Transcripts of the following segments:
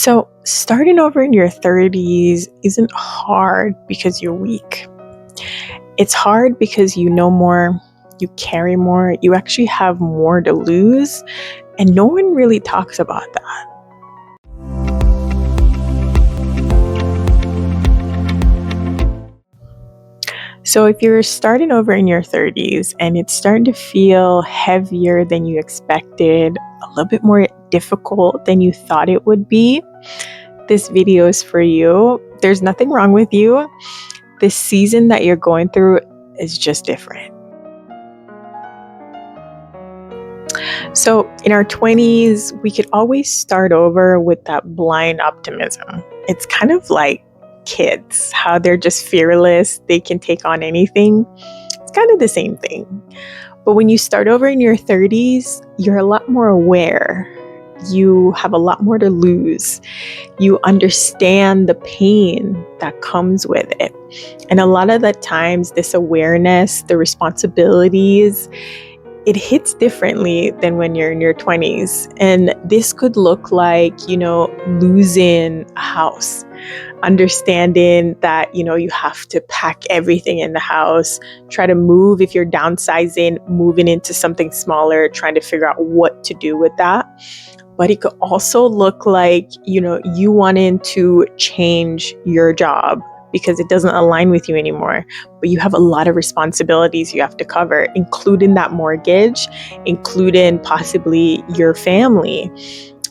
So, starting over in your 30s isn't hard because you're weak. It's hard because you know more, you carry more, you actually have more to lose, and no one really talks about that. So, if you're starting over in your 30s and it's starting to feel heavier than you expected, a little bit more difficult than you thought it would be, this video is for you. There's nothing wrong with you. This season that you're going through is just different. So, in our 20s, we could always start over with that blind optimism. It's kind of like kids, how they're just fearless, they can take on anything. It's kind of the same thing. But when you start over in your 30s, you're a lot more aware. You have a lot more to lose. You understand the pain that comes with it. And a lot of the times, this awareness, the responsibilities, it hits differently than when you're in your 20s. And this could look like, losing a house, understanding that, you have to pack everything in the house, try to move if you're downsizing, moving into something smaller, trying to figure out what to do with that. But it could also look like, you wanting to change your job because it doesn't align with you anymore. But you have a lot of responsibilities you have to cover, including that mortgage, including possibly your family.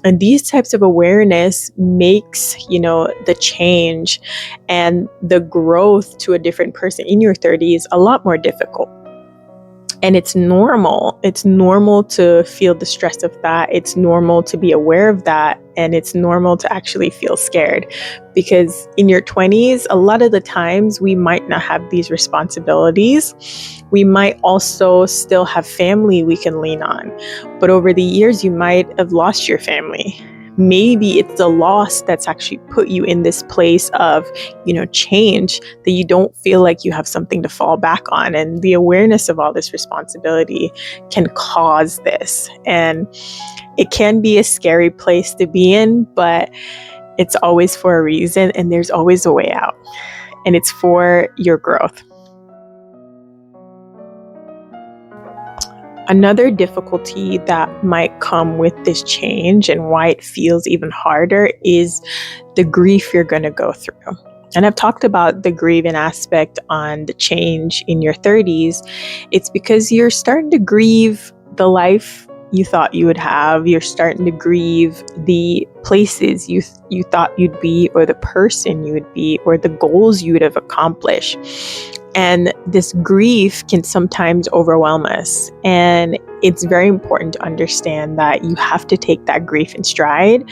And these types of awareness makes, the change and the growth to a different person in your 30s a lot more difficult. And it's normal. It's normal to feel the stress of that. It's normal to be aware of that. And it's normal to actually feel scared because in your 20s, a lot of the times we might not have these responsibilities. We might also still have family we can lean on. But over the years, you might have lost your family. Maybe it's the loss that's actually put you in this place of, change, that you don't feel like you have something to fall back on. And the awareness of all this responsibility can cause this. And it can be a scary place to be in, but it's always for a reason and there's always a way out. And it's for your growth. Another difficulty that might come with this change and why it feels even harder is the grief you're going to go through. And I've talked about the grieving aspect on the change in your 30s. It's because you're starting to grieve the life you thought you would have. You're starting to grieve the places you thought you'd be, or the person you would be, or the goals you would have accomplished. And this grief can sometimes overwhelm us. And it's very important to understand that you have to take that grief in stride,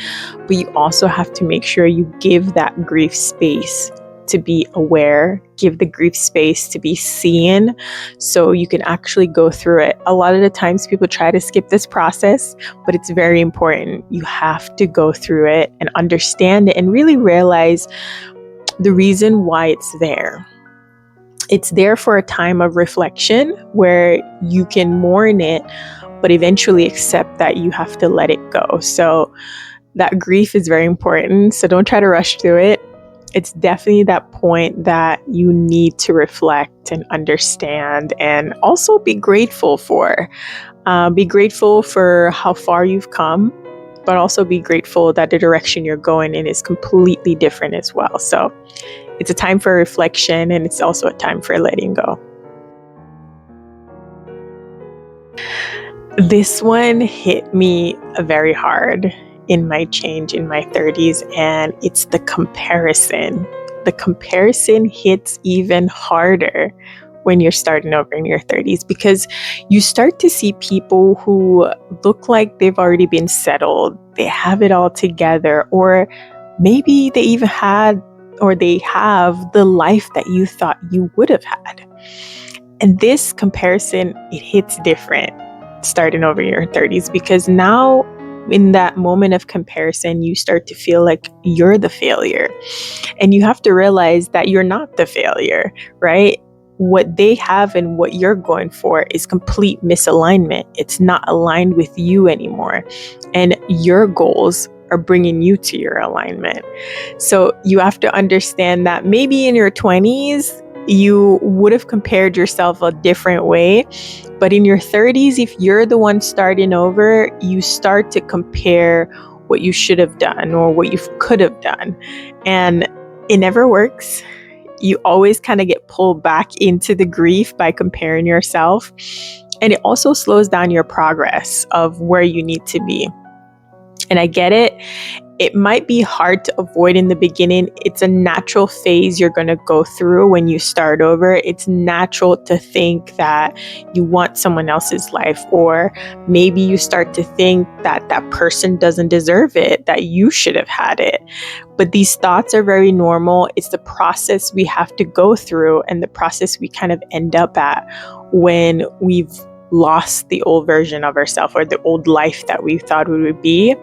but you also have to make sure you give that grief space to be aware, give the grief space to be seen so you can actually go through it. A lot of the times people try to skip this process, but it's very important. You have to go through it and understand it and really realize the reason why it's there. It's there for a time of reflection where you can mourn it, but eventually accept that you have to let it go. So that grief is very important. So don't try to rush through it. It's definitely that point that you need to reflect and understand and also be grateful for. Be grateful for how far you've come, but also be grateful that the direction you're going in is completely different as well. So it's a time for reflection and it's also a time for letting go. This one hit me very hard in my change in my 30s, and it's the comparison. The comparison hits even harder when you're starting over in your 30s because you start to see people who look like they've already been settled, they have it all together, or maybe they even had or they have the life that you thought you would have had. And this comparison, it hits different starting over in your 30s because now in that moment of comparison, you start to feel like you're the failure. And you have to realize that you're not the failure, right? What they have and what you're going for is complete misalignment. It's not aligned with you anymore. And your goals are bringing you to your alignment. So you have to understand that maybe in your 20s, you would have compared yourself a different way. But in your 30s, if you're the one starting over, you start to compare what you should have done or what you could have done. And it never works. You always kind of get pulled back into the grief by comparing yourself. And it also slows down your progress of where you need to be. And I get it. It might be hard to avoid in the beginning. It's a natural phase you're going to go through when you start over. It's natural to think that you want someone else's life, or maybe you start to think that that person doesn't deserve it, that you should have had it. But these thoughts are very normal. It's the process we have to go through and the process we kind of end up at when we've lost the old version of ourselves, or the old life that we thought we would be,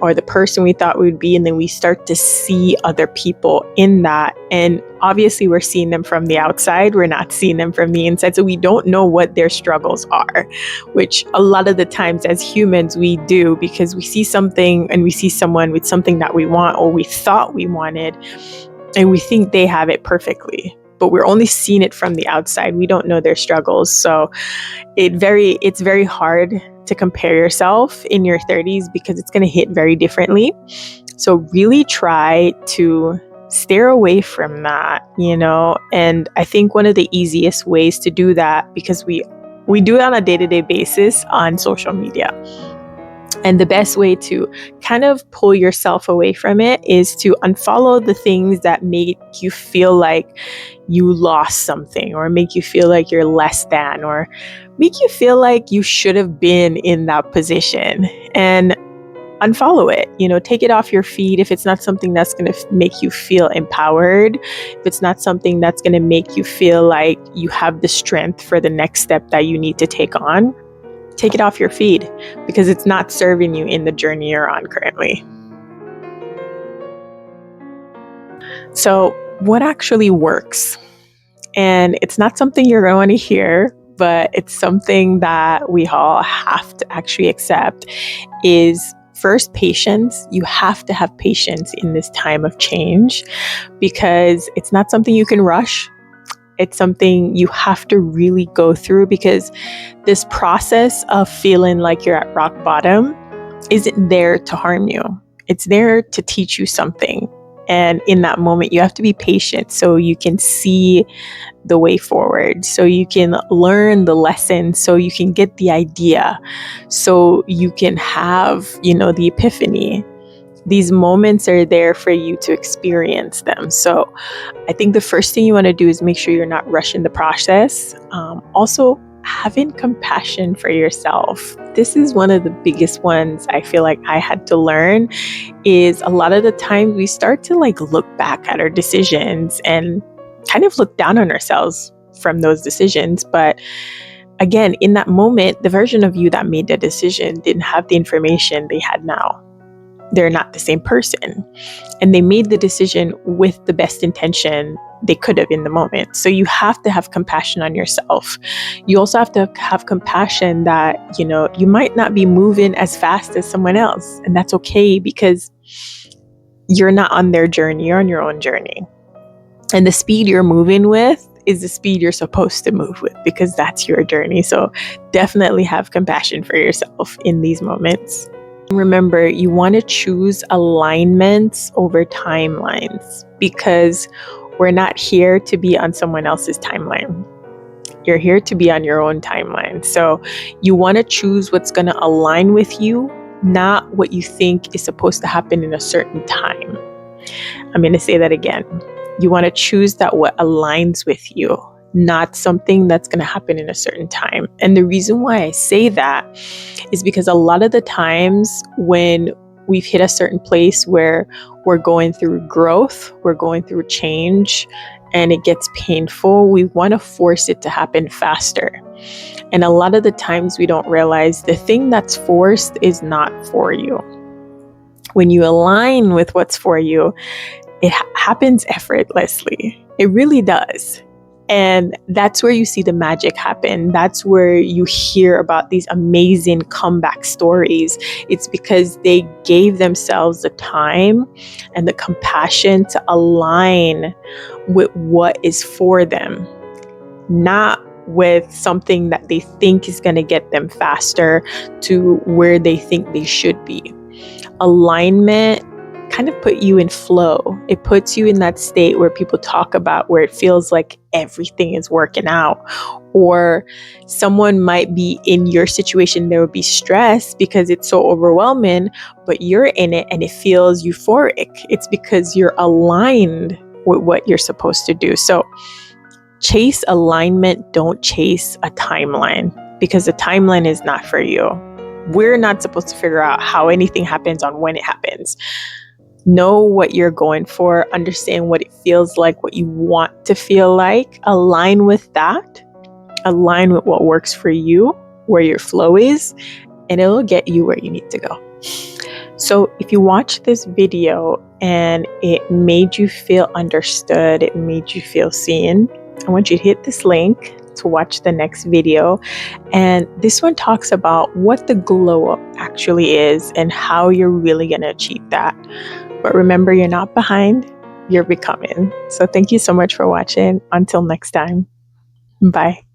or the person we thought we would be. And then we start to see other people in that. And obviously we're seeing them from the outside. We're not seeing them from the inside. So we don't know what their struggles are, which a lot of the times as humans we do, because we see something and we see someone with something that we want or we thought we wanted, and we think they have it perfectly, but we're only seeing it from the outside. We don't know their struggles. So it's very hard to compare yourself in your 30s because it's going to hit very differently. So really try to steer away from that, and I think one of the easiest ways to do that, because we do it on a day-to-day basis on social media. And the best way to kind of pull yourself away from it is to unfollow the things that make you feel like you lost something, or make you feel like you're less than, or make you feel like you should have been in that position, and unfollow it. Take it off your feed if it's not something that's going to make you feel empowered, if it's not something that's going to make you feel like you have the strength for the next step that you need to take on. Take it off your feed because it's not serving you in the journey you're on currently. So what actually works? And it's not something you're going to hear, but it's something that we all have to actually accept, is first, patience. You have to have patience in this time of change because it's not something you can rush. It's something you have to really go through, because this process of feeling like you're at rock bottom isn't there to harm you. It's there to teach you something. And in that moment, you have to be patient so you can see the way forward, so you can learn the lesson, so you can get the idea, so you can have, the epiphany. These moments are there for you to experience them. So I think the first thing you want to do is make sure you're not rushing the process. Also, having compassion for yourself. This is one of the biggest ones I feel like I had to learn, is a lot of the time we start to look back at our decisions and kind of look down on ourselves from those decisions. But again, in that moment, the version of you that made the decision didn't have the information they had now. They're not the same person. And they made the decision with the best intention they could have in the moment. So you have to have compassion on yourself. You also have to have compassion that, you might not be moving as fast as someone else. And that's okay, because you're not on their journey, you're on your own journey. And the speed you're moving with is the speed you're supposed to move with, because that's your journey. So definitely have compassion for yourself in these moments. Remember, you want to choose alignments over timelines, because we're not here to be on someone else's timeline. You're here to be on your own timeline. So you want to choose what's going to align with you, not what you think is supposed to happen in a certain time. I'm going to say that again. You want to choose that what aligns with you, not something that's going to happen in a certain time. And the reason why I say that is because a lot of the times when we've hit a certain place where we're going through growth, we're going through change, and it gets painful, we want to force it to happen faster. And a lot of the times we don't realize the thing that's forced is not for you. When you align with what's for you, it happens effortlessly. It really does. And that's where you see the magic happen. That's where you hear about these amazing comeback stories. It's because they gave themselves the time and the compassion to align with what is for them, not with something that they think is going to get them faster to where they think they should be. Alignment kind of put you in flow. It puts you in that state where people talk about, where it feels like everything is working out. Or someone might be in your situation, there would be stress because it's so overwhelming, but you're in it and it feels euphoric. It's because you're aligned with what you're supposed to do. So chase alignment, don't chase a timeline, because the timeline is not for you. We're not supposed to figure out how anything happens on when it happens. Know what you're going for, understand what it feels like, what you want to feel like, align with that, align with what works for you, where your flow is, and it'll get you where you need to go. So if you watch this video and it made you feel understood, it made you feel seen, I want you to hit this link to watch the next video. And this one talks about what the glow up actually is and how you're really going to achieve that. But remember, you're not behind, you're becoming. So thank you so much for watching. Until next time, bye.